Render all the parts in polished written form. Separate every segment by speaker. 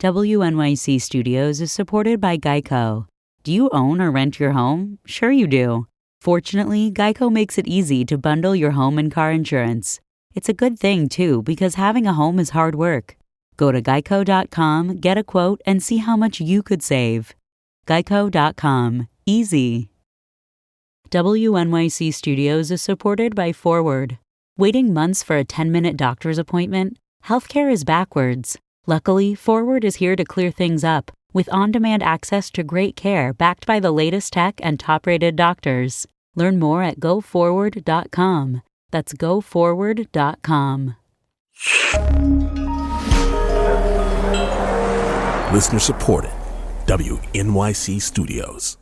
Speaker 1: WNYC Studios is supported by Geico. Do you own or rent your home? Sure you do. Fortunately, Geico makes it easy to bundle your home and car insurance. It's a good thing, too, because having a home is hard work. Go to geico.com, get a quote, and see how much you could save. Geico.com. Easy. WNYC Studios is supported by Forward. Waiting months for a 10-minute doctor's appointment? Healthcare is backwards. Luckily, Forward is here to clear things up, with on-demand access to great care backed by the latest tech and top-rated doctors. Learn more at goforward.com. That's goforward.com.
Speaker 2: Listener supported. WNYC Studios.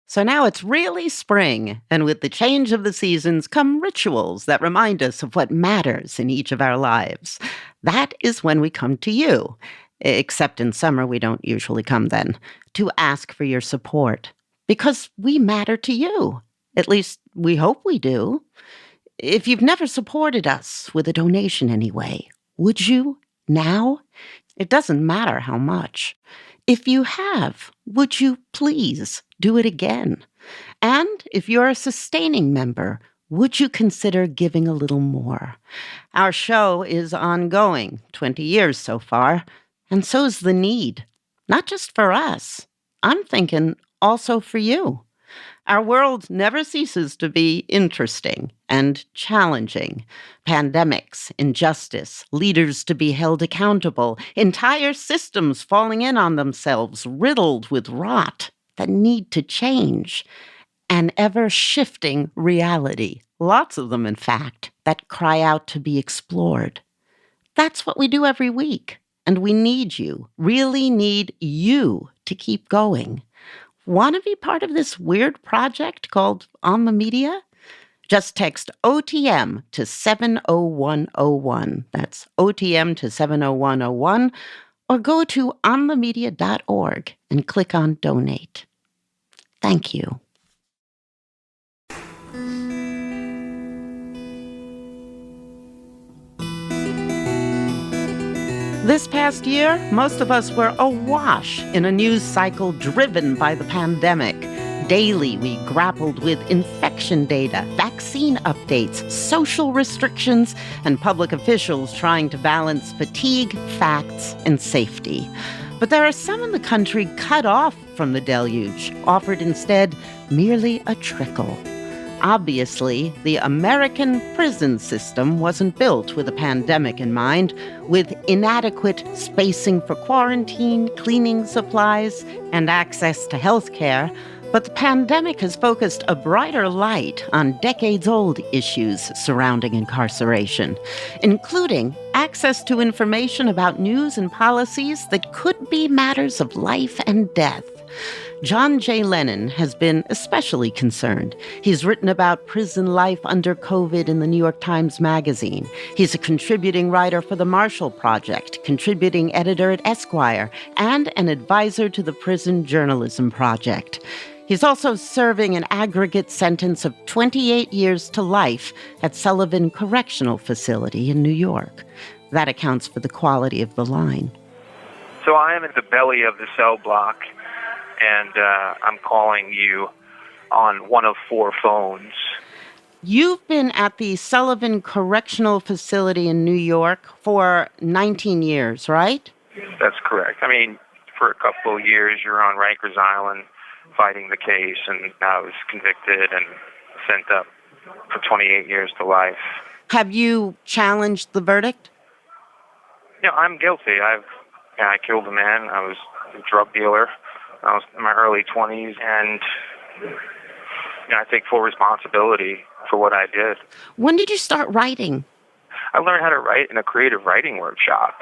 Speaker 3: So now it's really spring, and with the change of the seasons come rituals that remind us of what matters in each of our lives. That is when we come to you. Except in summer, we don't usually come then, to ask for your support. Because we matter to you. At least, we hope we do. If you've never supported us with a donation anyway, would you now? It doesn't matter how much. If you have, would you please do it again? And if you're a sustaining member, would you consider giving a little more? Our show is ongoing, 20 years so far, and so's the need. Not just for us. I'm thinking also for you. Our world never ceases to be interesting and challenging. Pandemics, injustice, leaders to be held accountable, entire systems falling in on themselves, riddled with rot that need to change. An ever-shifting reality, lots of them in fact, that cry out to be explored. That's what we do every week, and we need you, really need you to keep going. Want to be part of this weird project called On the Media? Just text OTM to 70101. That's OTM to 70101. Or go to onthemedia.org and click on Donate. Thank you. This past year, most of us were awash in a news cycle driven by the pandemic. Daily, we grappled with infection data, vaccine updates, social restrictions, and public officials trying to balance fatigue, facts, and safety. But there are some in the country cut off from the deluge, offered instead merely a trickle. Obviously, the American prison system wasn't built with a pandemic in mind, with inadequate spacing for quarantine, cleaning supplies, and access to health care. But the pandemic has focused a brighter light on decades-old issues surrounding incarceration, including access to information about news and policies that could be matters of life and death. John J. Lennon has been especially concerned. He's written about prison life under COVID in the New York Times Magazine. He's a contributing writer for the Marshall Project, contributing editor at Esquire, and an advisor to the Prison Journalism Project. He's also serving an aggregate sentence of 28 years to life at Sullivan Correctional Facility in New York. That accounts for the quality of the line.
Speaker 4: So I am in the belly of the cell block, and I'm calling you on one of 4 phones.
Speaker 3: You've been at the Sullivan Correctional Facility in New York for 19 years, right?
Speaker 4: That's correct. I mean, for a couple of years, you're on Rikers Island fighting the case, and I was convicted and sent up for 28 years to life.
Speaker 3: Have you challenged the verdict?
Speaker 4: Yeah, I'm guilty. I killed a man. I was a drug dealer. I was in my early 20s, and I take full responsibility for what I did. When
Speaker 3: did you start writing?
Speaker 4: I learned how to write in a creative writing workshop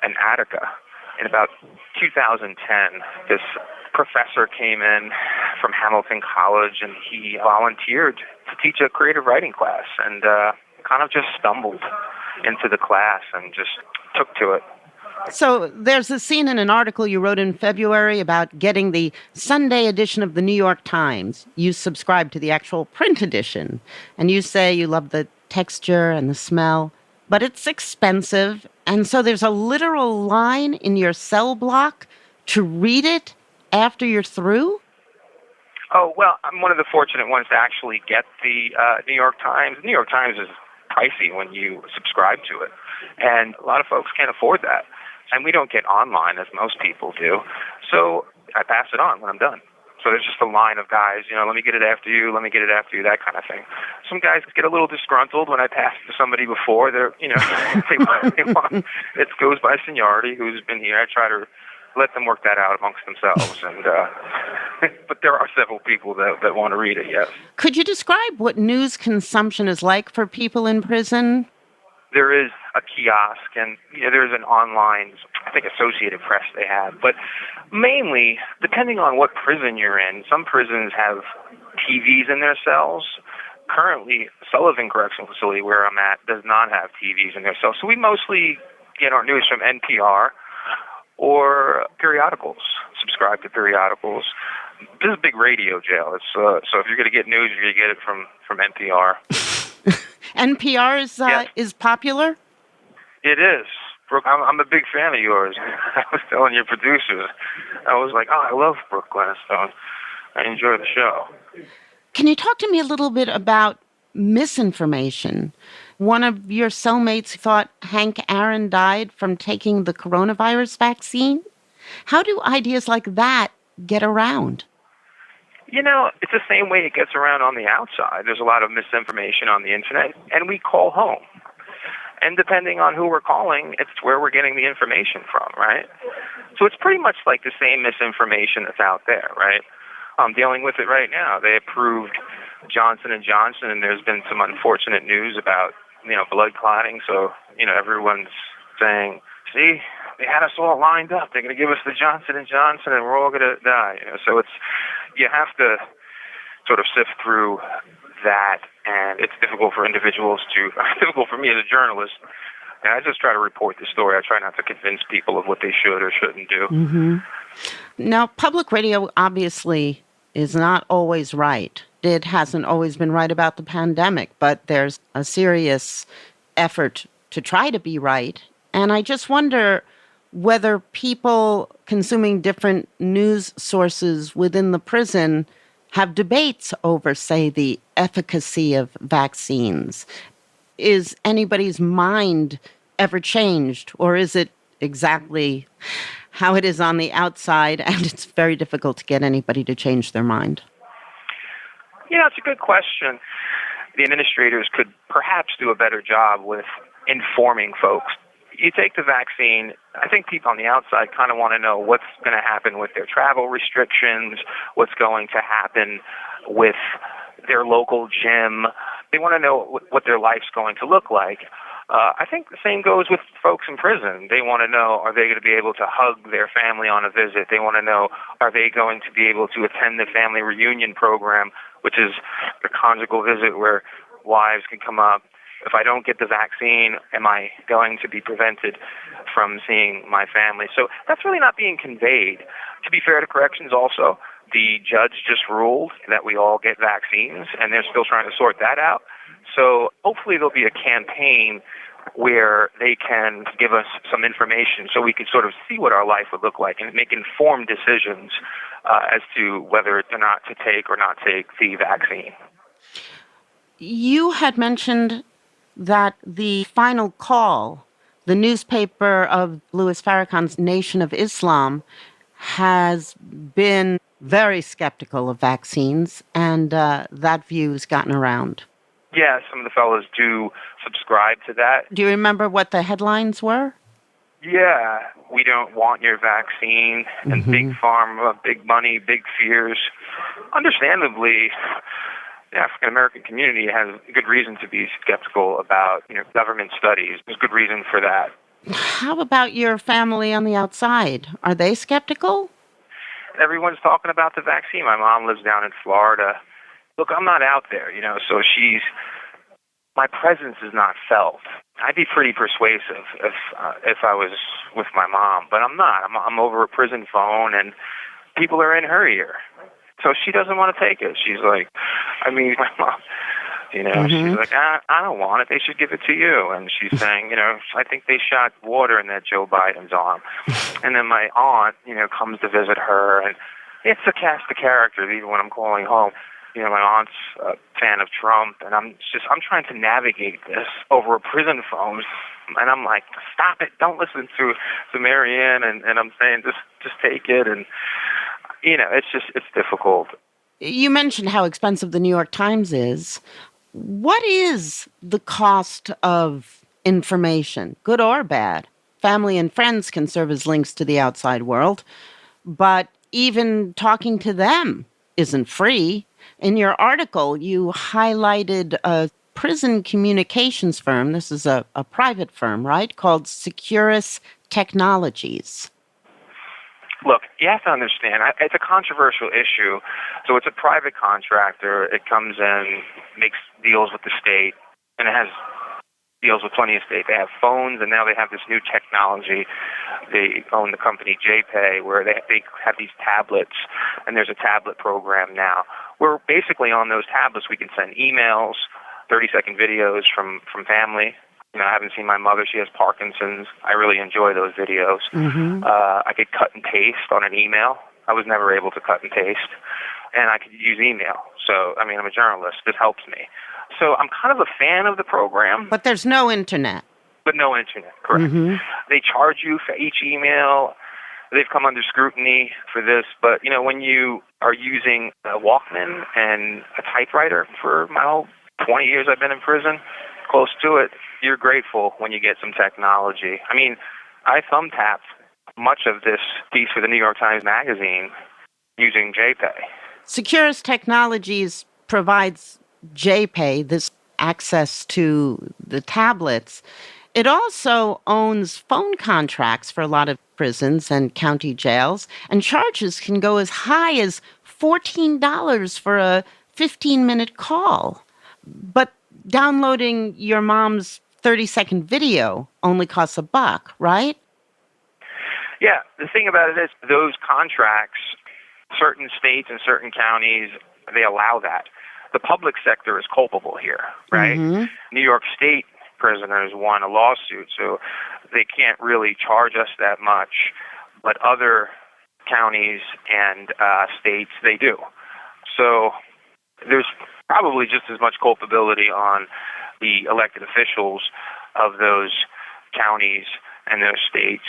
Speaker 4: in Attica. In about 2010, this professor came in from Hamilton College, and he volunteered to teach a creative writing class, and kind of just stumbled into the class and just took to it.
Speaker 3: So there's a scene in an article you wrote in February about getting the Sunday edition of the New York Times. You subscribe to the actual print edition, and you say you love the texture and the smell. but it's expensive. And so there's a literal line in your cell block to read it after you're through?
Speaker 4: Oh, well, I'm one of the fortunate ones to actually get the New York Times. The New York Times is pricey when you subscribe to it, and a lot of folks can't afford that. And we don't get online as most people do. So I pass it on when I'm done. So there's just a line of guys, let me get it after you, let me get it after you, that kind of thing. Some guys get a little disgruntled when I pass it to somebody before. They're, they want, it goes by seniority, who's been here. I try to let them work that out amongst themselves. And but there are several people that want to read it, yes.
Speaker 3: Could you describe what news consumption is like for people in prison?
Speaker 4: There is a kiosk, and there's an online, I think, Associated Press they have. But mainly, depending on what prison you're in, some prisons have TVs in their cells. Currently, Sullivan Correctional Facility, where I'm at, does not have TVs in their cells. So we mostly get our news from NPR or periodicals, subscribe to periodicals. This is a big radio jail. It's so if you're going to get news, you're going to get it from NPR.
Speaker 3: NPR is popular?
Speaker 4: It is. Brooke, I'm a big fan of yours. I was telling your producers, I was like, I love Brooke Gladstone. I enjoy the show.
Speaker 3: Can you talk to me a little bit about misinformation? One of your cellmates thought Hank Aaron died from taking the coronavirus vaccine. How do ideas like that get around?
Speaker 4: It's the same way it gets around on the outside. There's a lot of misinformation on the internet, and we call home. And depending on who we're calling, it's where we're getting the information from, right? So it's pretty much like the same misinformation that's out there, right? I'm dealing with it right now. They approved Johnson & Johnson, and there's been some unfortunate news about, blood clotting. So, everyone's saying, see, they had us all lined up. They're going to give us the Johnson & Johnson, and we're all going to die. So you have to sort of sift through that, and it's difficult for individuals difficult for me as a journalist. And I just try to report the story. I try not to convince people of what they should or shouldn't do.
Speaker 3: Mm-hmm. Now, public radio obviously is not always right. It hasn't always been right about the pandemic, but there's a serious effort to try to be right. And I just wonder whether people consuming different news sources within the prison have debates over, say, the efficacy of vaccines. Is anybody's mind ever changed, or is it exactly how it is on the outside, and it's very difficult to get anybody to change their mind?
Speaker 4: It's a good question. The administrators could perhaps do a better job with informing folks. You take the vaccine, I think people on the outside kind of want to know what's going to happen with their travel restrictions, what's going to happen with their local gym. They want to know what their life's going to look like. I think the same goes with folks in prison. They want to know, are they going to be able to hug their family on a visit? They want to know, are they going to be able to attend the family reunion program, which is the conjugal visit where wives can come up. If I don't get the vaccine, am I going to be prevented from seeing my family? So that's really not being conveyed. To be fair to corrections also, the judge just ruled that we all get vaccines, and they're still trying to sort that out. So hopefully there'll be a campaign where they can give us some information so we can sort of see what our life would look like and make informed decisions as to whether or not to take or not take the vaccine.
Speaker 3: You had mentioned that the Final Call, the newspaper of Louis Farrakhan's Nation of Islam, has been very skeptical of vaccines, and that view has gotten around.
Speaker 4: Yeah, some of the fellows do subscribe to that.
Speaker 3: Do you remember what the headlines were?
Speaker 4: Yeah, we don't want your vaccine, and big pharma, big money, big fears. Understandably, the African-American community has good reason to be skeptical about government studies. There's good reason for that.
Speaker 3: How about your family on the outside? Are they skeptical?
Speaker 4: Everyone's talking about the vaccine. My mom lives down in Florida. Look, I'm not out there, so my presence is not felt. I'd be pretty persuasive if I was with my mom, but I'm not. I'm over a prison phone, and people are in her ear. So she doesn't want to take it. She's like, my mom, She's like, I don't want it. They should give it to you. And she's saying, I think they shot water in that Joe Biden's arm. And then my aunt, comes to visit her, and it's a cast of characters even when I'm calling home. My aunt's a fan of Trump, and I'm trying to navigate this over a prison phone. And I'm like, stop it. Don't listen to Marianne. And I'm saying, just take it. And, it's difficult.
Speaker 3: You mentioned how expensive the New York Times is. What is the cost of information, good or bad? Family and friends can serve as links to the outside world, but even talking to them isn't free. In your article, you highlighted a prison communications firm. This is a private firm, right? Called Securus Technologies.
Speaker 4: Look, you have to understand, it's a controversial issue. So it's a private contractor. It comes in, makes deals with the state, and it has deals with plenty of states. They have phones, and now they have this new technology. They own the company JPay, where they have these tablets, and there's a tablet program now. Where basically on those tablets we can send emails, 30-second videos from family. I haven't seen my mother. She has Parkinson's. I really enjoy those videos. I could cut and paste on an email. I was never able to cut and paste. And I could use email. So, I'm a journalist. This helps me. So I'm kind of a fan of the program.
Speaker 3: But there's no internet.
Speaker 4: But no internet, correct. They charge you for each email. They've come under scrutiny for this. But, when you are using a Walkman and a typewriter for my whole 20 years I've been in prison, close to it, you're grateful when you get some technology. I thumb-tapped much of this piece for the New York Times Magazine using JPay.
Speaker 3: Securus Technologies provides JPay, this access to the tablets. It also owns phone contracts for a lot of prisons and county jails, and charges can go as high as $14 for a 15-minute call. But downloading your mom's 30-second video only costs $1, right?
Speaker 4: Yeah, the thing about it is those contracts, certain states and certain counties, they allow that. The public sector is culpable here, right? New York State prisoners won a lawsuit, so they can't really charge us that much, but other counties and states, they do. So there's probably just as much culpability on the elected officials of those counties and those states.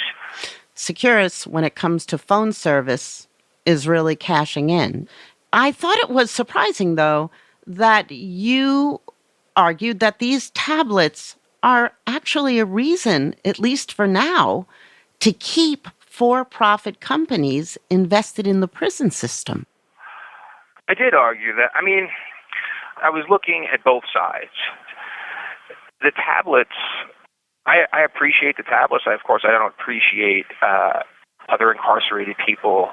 Speaker 3: Securus, when it comes to phone service, is really cashing in. I thought it was surprising, though, that you argued that these tablets are actually a reason, at least for now, to keep for-profit companies invested in the prison system.
Speaker 4: I did argue that. I was looking at both sides. The tablets, I appreciate the tablets. Of course, I don't appreciate other incarcerated people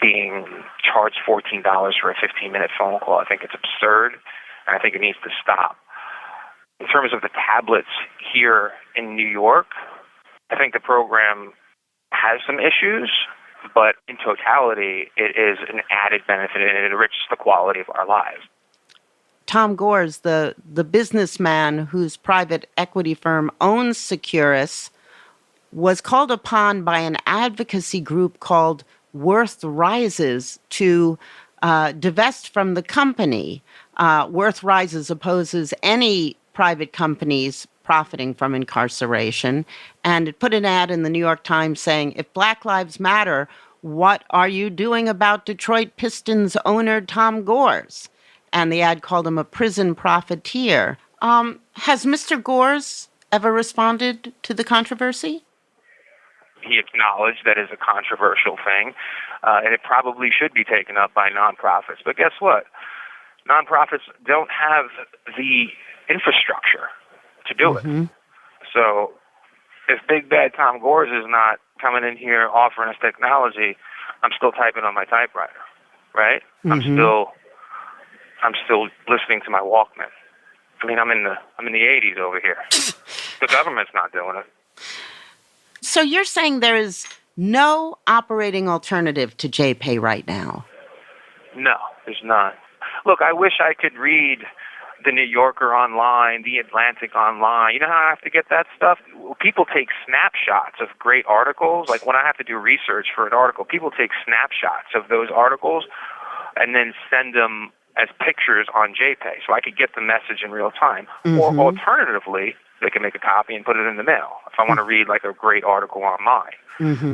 Speaker 4: being charged $14 for a 15-minute phone call. I think it's absurd, and I think it needs to stop. In terms of the tablets here in New York, I think the program has some issues, but in totality, it is an added benefit, and it enriches the quality of our lives.
Speaker 3: Tom Gores, the businessman whose private equity firm owns Securus, was called upon by an advocacy group called Worth Rises to divest from the company. Worth Rises opposes any private companies profiting from incarceration, and it put an ad in the New York Times saying, "If Black Lives Matter, what are you doing about Detroit Pistons owner Tom Gores?" And the ad called him a prison profiteer. Has Mr. Gores ever responded to the controversy?
Speaker 4: He acknowledged that it's a controversial thing, and it probably should be taken up by nonprofits. But guess what? Nonprofits don't have the infrastructure to do it. So if Big Bad Tom Gores is not coming in here offering us technology, I'm still typing on my typewriter, right? I'm still listening to my Walkman. I'm in the 80s over here. The government's not doing it.
Speaker 3: So you're saying there is no operating alternative to JPay right now?
Speaker 4: No, there's not. Look, I wish I could read the New Yorker online, the Atlantic online. You know how I have to get that stuff? People take snapshots of great articles. Like when I have to do research for an article, people take snapshots of those articles and then send them as pictures on JPEG, so I could get the message in real time. Or alternatively, they can make a copy and put it in the mail if I want to read like a great article online.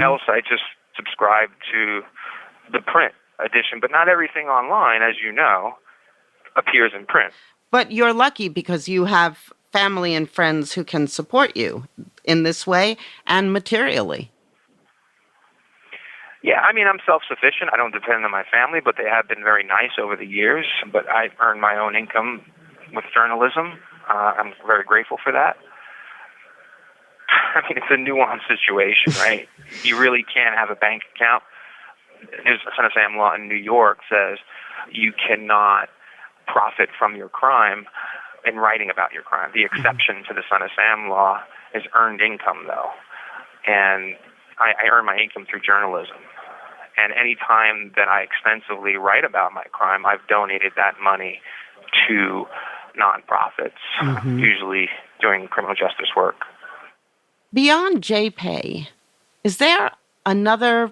Speaker 4: Else, I just subscribe to the print edition. But not everything online, as you know, appears in print.
Speaker 3: But you're lucky because you have family and friends who can support you in this way and materially.
Speaker 4: Yeah, I mean, I'm self-sufficient. I don't depend on my family, but they have been very nice over the years. But I earn my own income with journalism. I'm very grateful for that. I mean, it's a nuanced situation, right? You really can't have a bank account. There's a Son of Sam law in New York says you cannot profit from your crime in writing about your crime. The exception to the Son of Sam law is earned income, though. And I earn my income through journalism. And any time that I extensively write about my crime, I've donated that money to nonprofits, usually doing criminal justice work.
Speaker 3: Beyond JPay, is there another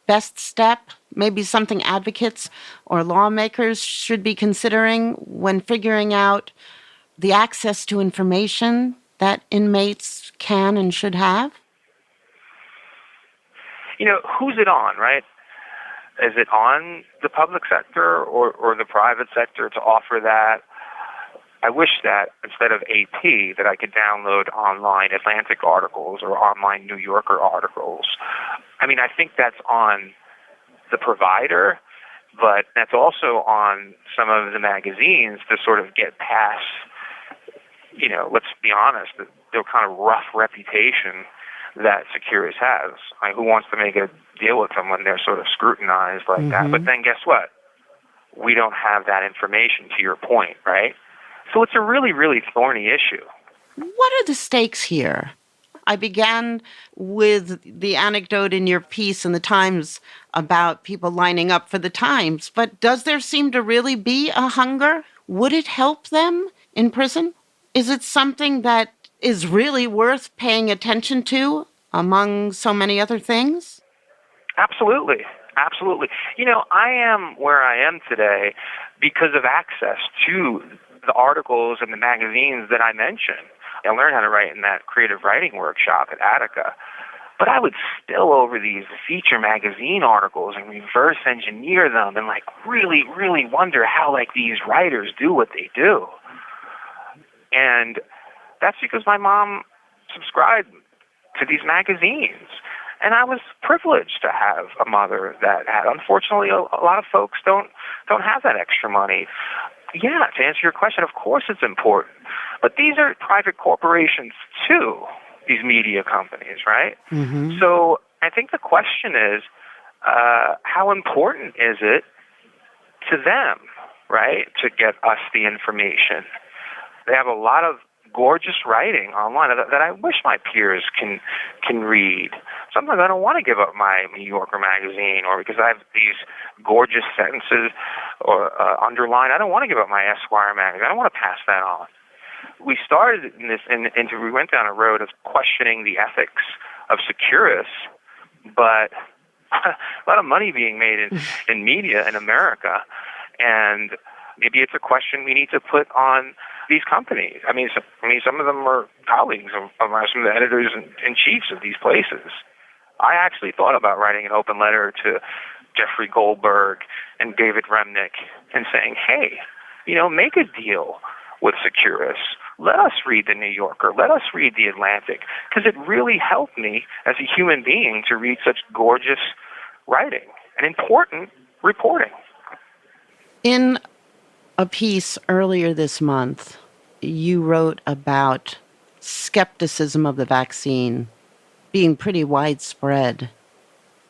Speaker 3: best step, maybe something advocates or lawmakers should be considering when figuring out the access to information that inmates can and should have?
Speaker 4: You know, who's it on, right? Is it on the public sector or the private sector to offer that? I wish that instead of AP, that I could download online Atlantic articles or online New Yorker articles. I mean, I think that's on the provider, but that's also on some of the magazines to sort of get past, you know, let's be honest, the kind of rough reputation that Securus has. Who wants to make a deal with them when they're sort of scrutinized like that? But then guess what? We don't have that information, to your point, right? So it's a really, really thorny issue.
Speaker 3: What are the stakes here? I began with the anecdote in your piece in the Times about people lining up for the Times, but does there seem to really be a hunger? Would it help them in prison? Is it something that is really worth paying attention to among so many other things?
Speaker 4: Absolutely. Absolutely. You know, I am where I am today because of access to the articles and the magazines that I mentioned. I learned how to write in that creative writing workshop at Attica. But I would spill over these feature magazine articles and reverse engineer them and like really, really wonder how like these writers do what they do. And that's because my mom subscribed to these magazines. And I was privileged to have a mother that had. Unfortunately, a lot of folks don't have that extra money. Yeah, to answer your question, of course it's important. But these are private corporations too, these media companies, right? So I think the question is, how important is it to them, right, to get us the information? They have a lot of gorgeous writing online that I wish my peers can read. Sometimes I don't want to give up my New Yorker magazine, or because I have these gorgeous sentences or underlined, I don't want to give up my Esquire magazine. I don't want to pass that on. We started in this, we went down a road of questioning the ethics of Securus, but a lot of money being made in media in America, and maybe it's a question we need to put on these companies. I mean, some of them are colleagues of some of the editors-in-chiefs of these places. I actually thought about writing an open letter to Jeffrey Goldberg and David Remnick and saying, hey, you know, make a deal with Securus. Let us read the New Yorker. Let us read the Atlantic, because it really helped me as a human being to read such gorgeous writing and important reporting.
Speaker 3: In a piece earlier this month, you wrote about skepticism of the vaccine being pretty widespread.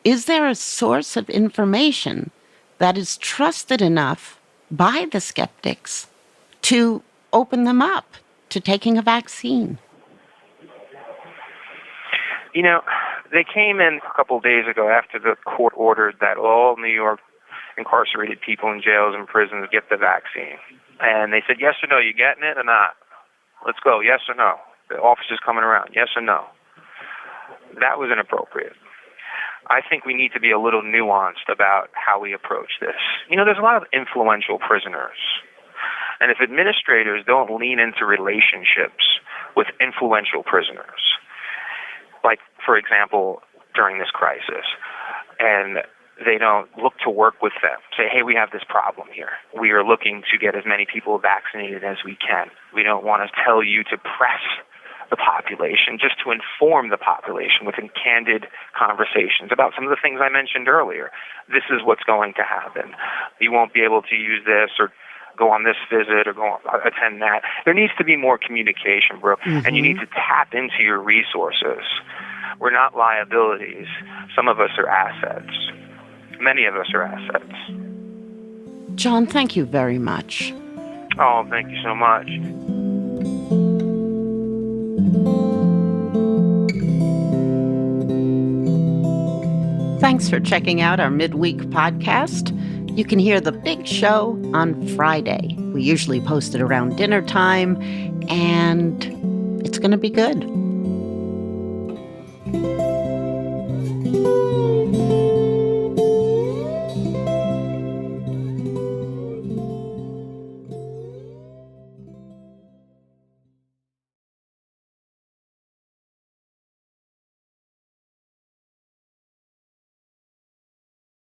Speaker 3: Is there a source of information that is trusted enough by the skeptics to open them up to taking a vaccine?
Speaker 4: You know, they came in a couple of days ago after the court ordered that all New York incarcerated people in jails and prisons get the vaccine. And they said, yes or no, you getting it or not? Let's go, yes or no. The officer's coming around, yes or no? That was inappropriate. I think we need to be a little nuanced about how we approach this. There's a lot of influential prisoners. And if administrators don't lean into relationships with influential prisoners, like, for example, during this crisis, and they don't look to work with them, say, hey, we have this problem here. We are looking to get as many people vaccinated as we can. We don't want to tell you to press the population, just to inform the population with candid conversations about some of the things I mentioned earlier. This is what's going to happen. You won't be able to use this or go on this visit or attend that. There needs to be more communication, Brooke, and you need to tap into your resources. We're not liabilities. Some of us are assets. Many of us are assets.
Speaker 3: John, thank you very much.
Speaker 4: Oh, thank you so much.
Speaker 3: Thanks for checking out our midweek podcast. You can hear the big show on Friday. We usually post it around dinner time, and it's going to be good.